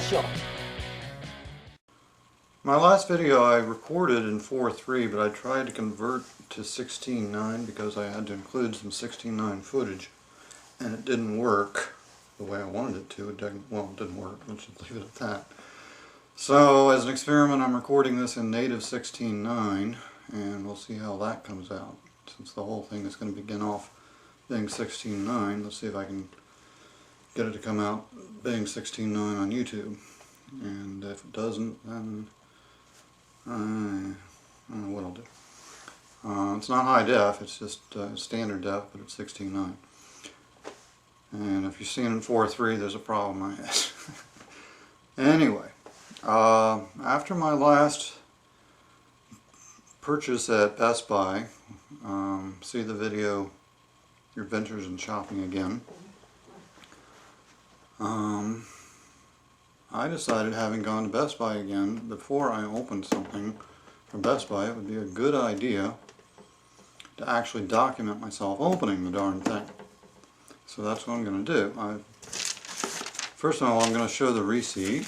show. My last video I recorded in 4:3, but I tried to convert to 16:9 because I had to include some 16:9 footage, and it didn't work the way I wanted it to. It didn't work. Let's just leave it at that. So, as an experiment, I'm recording this in native 16:9, and we'll see how that comes out. Since the whole thing is going to begin off being 16:9, let's see if I can get it to come out being 16:9 on YouTube. And if it doesn't, then I don't know what I'll do. It's not high def, it's just standard def, but it's 16:9. And if you're seeing in 4:3, there's a problem, I guess. Anyway, after my last purchase at Best Buy, see the video, Your Adventures in Shopping Again, I decided, having gone to Best Buy again, before I opened something from Best Buy, it would be a good idea to actually document myself opening the darn thing. So that's what I'm going to do. First of all, I'm going to show the receipt.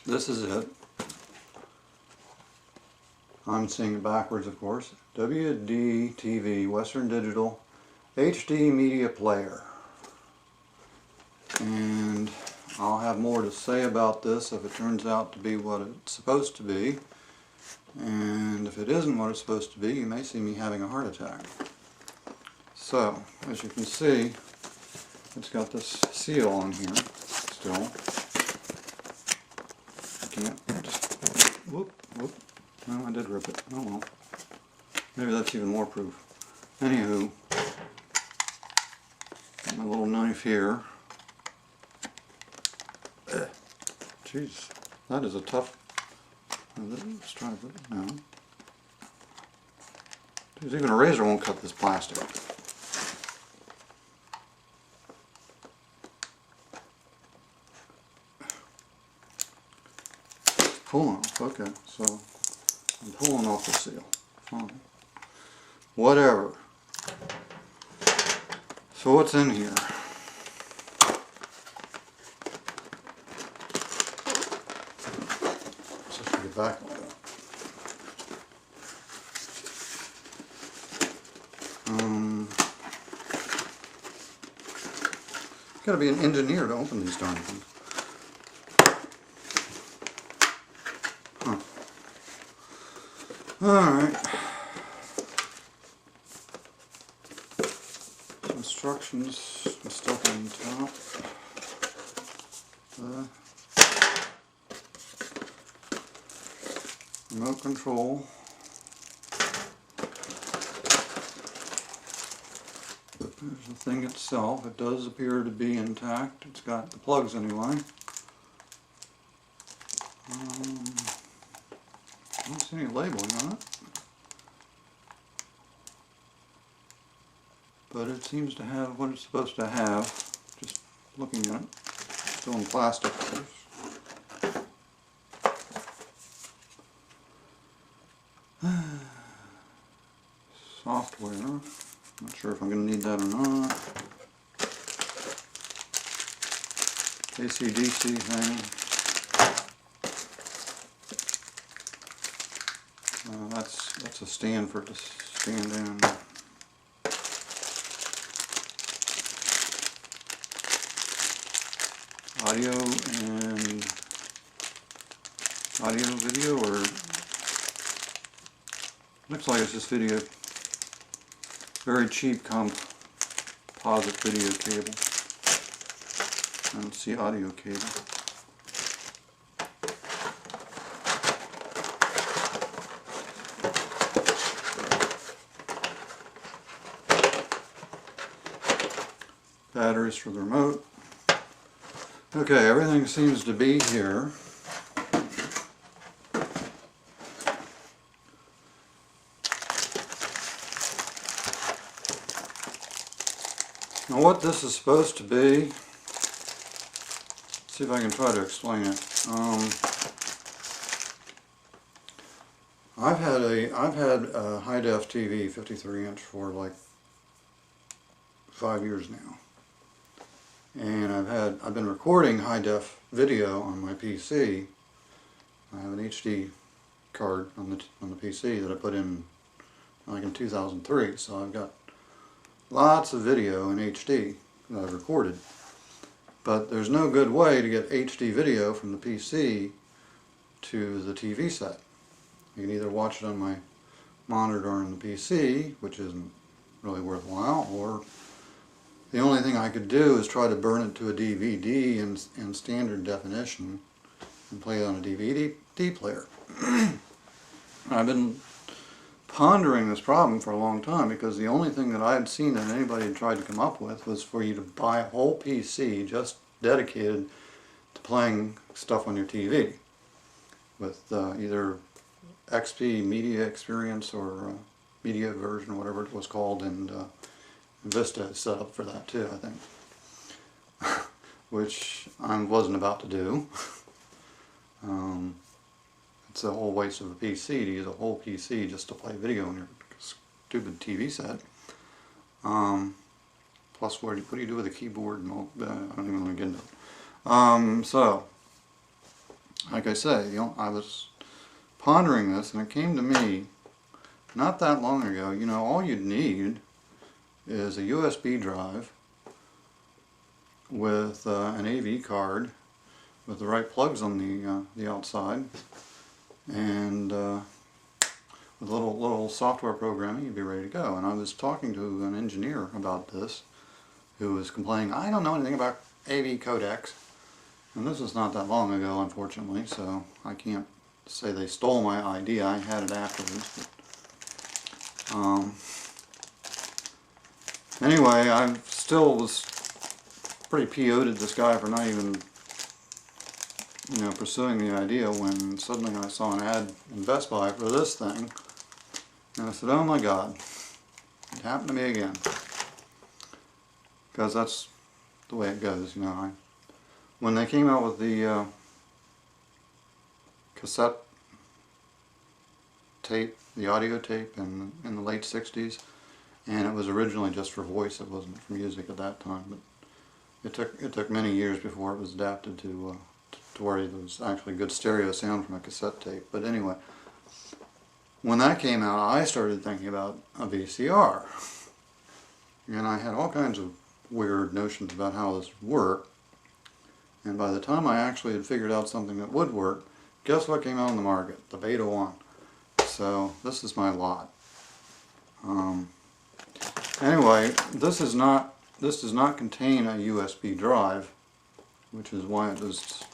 This is it. I'm seeing it backwards, of course. WDTV, Western Digital HD Media Player. And I'll have more to say about this if it turns out to be what it's supposed to be. And if it isn't what it's supposed to be, you may see me having a heart attack. So, as you can see, it's got this seal on here still. I can't just, whoop. No, I did rip it. Oh well. Maybe that's even more proof. Anywho, got my little knife here. Jeez, that is a tough. Let's try it. No. Dude, even a razor won't cut this plastic. Pull off. Okay, so I'm pulling off the seal. Fine. Whatever. So what's in here? Let's just get back. Gotta be an engineer to open these darn things. Alright. Instructions stuck on top. Remote control. There's the thing itself. It does appear to be intact. It's got the plugs anyway. I don't see any labeling on it, but it seems to have what it's supposed to have, just looking at it. Still in plastic, of course. Software, not sure if I'm going to need that or not. AC/DC thing. That's a stand for it to stand in. Video, or looks like it's just video. Very cheap composite video cable. I don't see audio cable. Batteries for the remote. Okay, everything seems to be here. Now what this is supposed to be, see if I can try to explain it. I've had a high def TV, 53 inch, for like 5 years now. And I've been recording high def video on my PC. I have an HD card on the PC that I put in like in 2003, so I've got lots of video in HD that I've recorded. But there's no good way to get HD video from the PC to the TV set. You can either watch it on my monitor on the PC, which isn't really worthwhile, or the only thing I could do is try to burn it to a DVD in standard definition and play it on a DVD player. I've been pondering this problem for a long time because the only thing that I had seen that anybody had tried to come up with was for you to buy a whole PC just dedicated to playing stuff on your TV with either XP Media Experience or Media Version, whatever it was called, and Vista is set up for that too, I think, which I wasn't about to do. It's a whole waste of a PC to use a whole PC just to play video on your stupid TV set. Plus, what do you do with a keyboard and all? I don't even want to get into it. So, like I say, I was pondering this, and it came to me not that long ago. All you'd need is a USB drive with an AV card with the right plugs on the outside, and with a little software programming, you'd be ready to go. And I was talking to an engineer about this who was complaining, I don't know anything about AV codecs. And this was not that long ago, unfortunately, so I can't say they stole my idea. I had it afterwards. But, anyway, I still was pretty PO'd at this guy for not even pursuing the idea when suddenly I saw an ad in Best Buy for this thing, and I said, oh my God, it happened to me again. Because that's the way it goes, when they came out with the cassette tape, the audio tape in the late 60s, and it was originally just for voice, it wasn't for music at that time, but it took many years before it was adapted to where there was actually good stereo sound from a cassette tape. But anyway, when that came out, I started thinking about a VCR. And I had all kinds of weird notions about how this would work. And by the time I actually had figured out something that would work, guess what came out on the market? The Beta 1. So this is my lot. Anyway, this does not contain a USB drive, which is why it was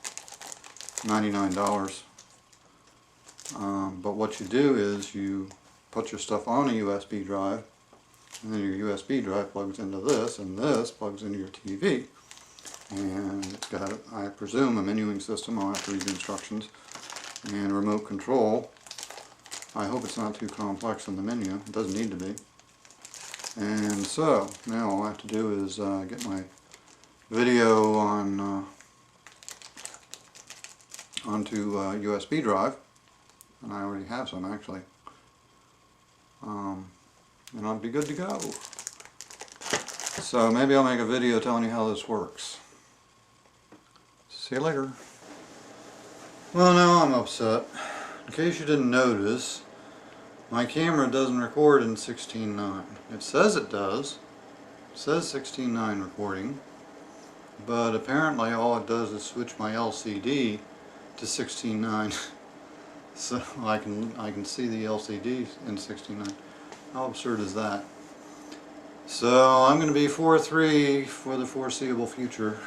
$99. But what you do is you put your stuff on a USB drive, and then your USB drive plugs into this, and this plugs into your TV. And it's got, I presume, a menuing system. I'll have to read the instructions. And remote control. I hope it's not too complex in the menu. It doesn't need to be. And so, now all I have to do is get my video onto USB drive. And I already have some, actually. And I'll be good to go. So maybe I'll make a video telling you how this works. See you later. Well, now I'm upset. In case you didn't notice, my camera doesn't record in 16:9. It says it does. It says 16:9 recording. But apparently all it does is switch my LCD to 16:9. So I can see the LCD in 16:9. How absurd is that? So I'm going to be 4.3 for the foreseeable future.